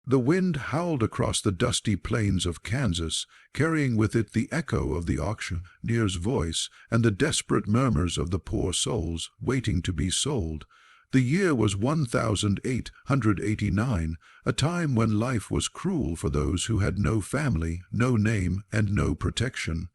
The wind howled across the dusty plains of Kansas, carrying with it the echo of the auctioneer's voice and the desperate murmurs of the poor souls waiting to be sold. The year was 1889, a time when life was cruel for those who had no family, no name, and no protection.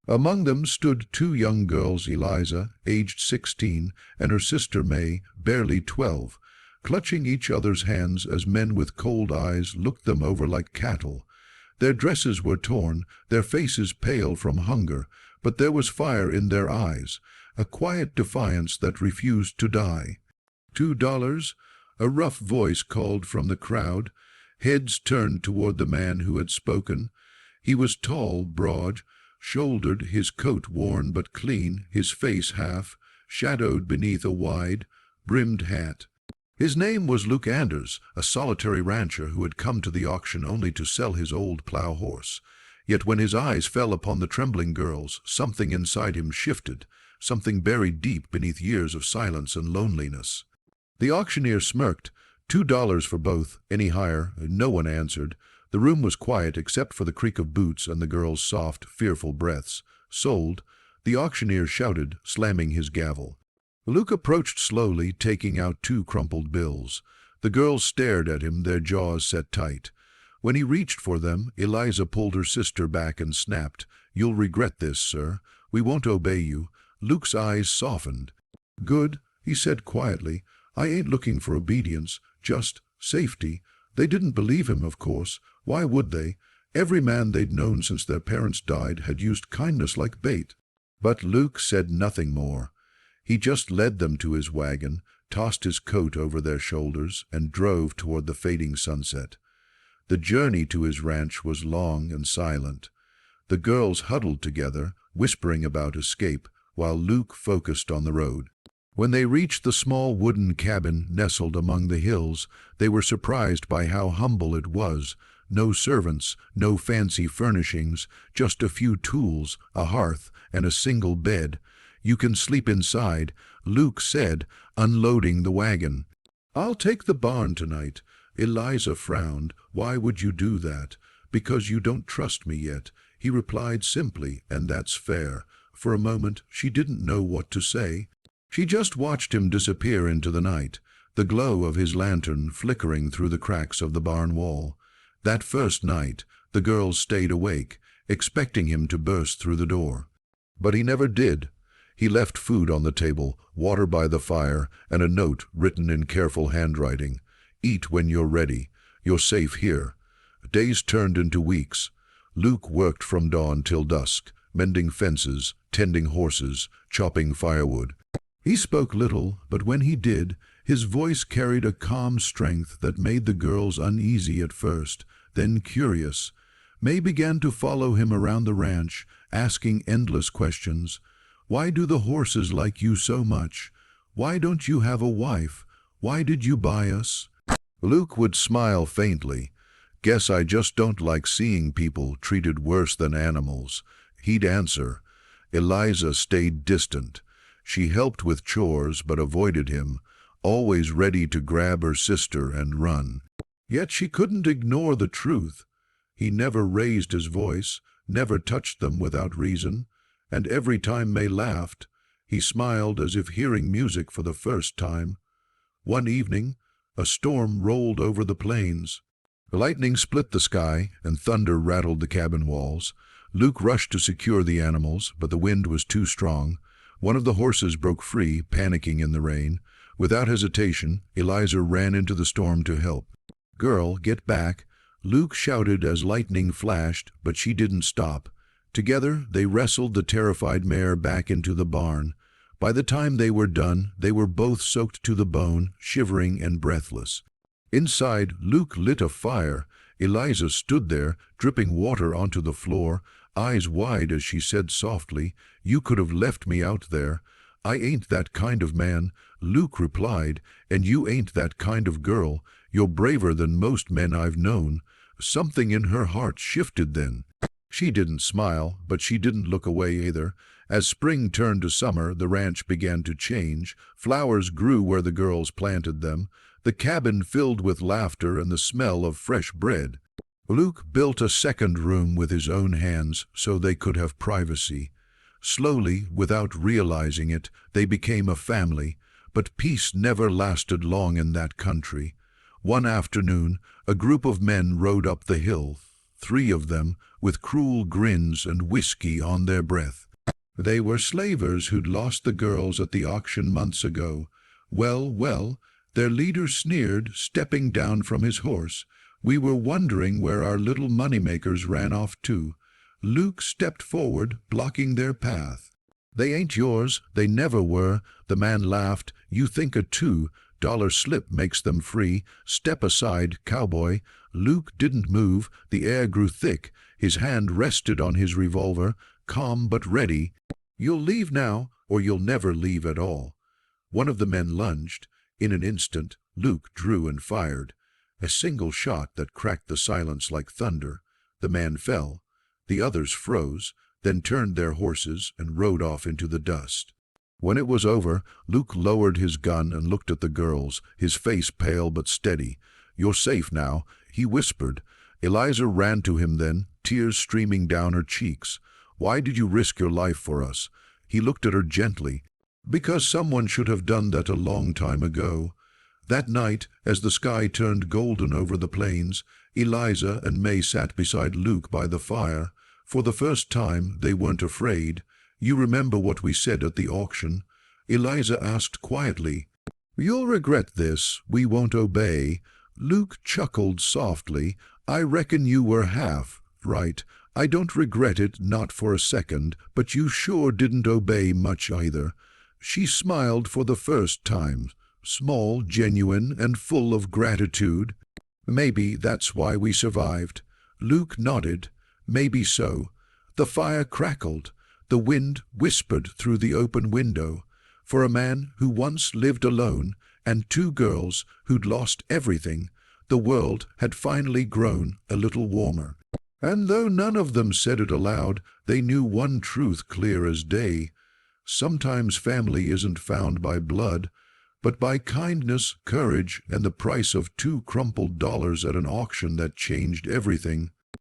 Among them stood two young girls, Eliza, aged 16, and her sister May, barely 12, clutching each other's hands as men with cold eyes looked them over like cattle. Their dresses were torn, their faces pale from hunger, but there was fire in their eyes, a quiet defiance that refused to die. $2, a rough voice called from the crowd. Heads turned toward the man who had spoken. He was tall, broad-shouldered, his coat worn but clean, his face half-shadowed beneath a wide-brimmed hat. His name was Luke Anders, a solitary rancher who had come to the auction only to sell his old plow horse. Yet when his eyes fell upon the trembling girls, something inside him shifted, something buried deep beneath years of silence and loneliness. The auctioneer smirked. $2 for both, any higher? No one answered. The room was quiet except for the creak of boots and the girls' soft, fearful breaths. Sold, the auctioneer shouted, slamming his gavel. Luke approached slowly, taking out 2 crumpled bills. The girls stared at him, their jaws set tight. When he reached for them, Eliza pulled her sister back and snapped, "You'll regret this, sir. We won't obey you." Luke's eyes softened. "Good," he said quietly. "I ain't looking for obedience, just safety." They didn't believe him, of course. Why would they? Every man they'd known since their parents died had used kindness like bait. But Luke said nothing more. He just led them to his wagon, tossed his coat over their shoulders, and drove toward the fading sunset. The journey to his ranch was long and silent. The girls huddled together, whispering about escape, while Luke focused on the road. When they reached the small wooden cabin nestled among the hills, they were surprised by how humble it was. No servants, no fancy furnishings, just a few tools, a hearth, and a single bed. "You can sleep inside," Luke said, unloading the wagon. "I'll take the barn tonight." Eliza frowned. "Why would you do that?" "Because you don't trust me yet," he replied simply, "and that's fair." For a moment she didn't know what to say. She just watched him disappear into the night, the glow of his lantern flickering through the cracks of the barn wall. That first night, the girls stayed awake, expecting him to burst through the door. But he never did. He left food on the table, water by the fire, and a note written in careful handwriting. "Eat when you're ready. You're safe here." Days turned into weeks. Luke worked from dawn till dusk, mending fences, tending horses, chopping firewood. He spoke little, but when he did, his voice carried a calm strength that made the girls uneasy at first, then curious. May began to follow him around the ranch, asking endless questions. "Why do the horses like you so much? Why don't you have a wife? Why did you buy us?" Luke would smile faintly. "Guess I just don't like seeing people treated worse than animals," he'd answer. Eliza stayed distant. She helped with chores but avoided him, always ready to grab her sister and run. Yet she couldn't ignore the truth. He never raised his voice, never touched them without reason. And every time May laughed, he smiled as if hearing music for the first time. One evening, a storm rolled over the plains. Lightning split the sky, and thunder rattled the cabin walls. Luke rushed to secure the animals, but the wind was too strong. One of the horses broke free, panicking in the rain. Without hesitation, Eliza ran into the storm to help. "Girl, get back!" Luke shouted as lightning flashed, but she didn't stop. Together, they wrestled the terrified mare back into the barn. By the time they were done, they were both soaked to the bone, shivering and breathless. Inside, Luke lit a fire. Eliza stood there, dripping water onto the floor, eyes wide as she said softly, "You could have left me out there." "I ain't that kind of man," Luke replied, "and you ain't that kind of girl. You're braver than most men I've known." Something in her heart shifted then. She didn't smile, but she didn't look away either. As spring turned to summer, the ranch began to change. Flowers grew where the girls planted them. the cabin filled with laughter and the smell of fresh bread. Luke built a second room with his own hands so they could have privacy. Slowly, without realizing it, they became a family, but peace never lasted long in that country. One afternoon, a group of men rode up the hill, 3 of them with cruel grins and whiskey on their breath. They were slavers who'd lost the girls at the auction months ago. Well, well, their leader sneered, stepping down from his horse. We were wondering where our little moneymakers ran off to. Luke stepped forward, blocking their path. They ain't yours, they never were, the man laughed. You think a $2 slip makes them free. Step aside, cowboy. Luke didn't move, the air grew thick. His hand rested on his revolver, calm but ready. You'll leave now, or you'll never leave at all. One of the men lunged. In an instant, Luke drew and fired. A single shot that cracked the silence like thunder. The man fell. The others froze, then turned their horses and rode off into the dust. When it was over, Luke lowered his gun and looked at the girls, his face pale but steady. You're safe now, he whispered. Eliza ran to him then, tears streaming down her cheeks. Why did you risk your life for us? He looked at her gently. Because someone should have done that a long time ago. That night, as the sky turned golden over the plains, Eliza and May sat beside Luke by the fire. For the first time, they weren't afraid. You remember what we said at the auction? Eliza asked quietly. You'll regret this. We won't obey. Luke chuckled softly. I reckon you were half right. I don't regret it, not for a second, but you sure didn't obey much either. She smiled for the first time, small, genuine, and full of gratitude. Maybe that's why we survived. Luke nodded. Maybe so. The fire crackled. The wind whispered through the open window. For a man who once lived alone, and 2 girls who'd lost everything, the world had finally grown a little warmer. And though none of them said it aloud, they knew one truth clear as day. Sometimes family isn't found by blood, but by kindness, courage, and the price of $2 crumpled at an auction that changed everything.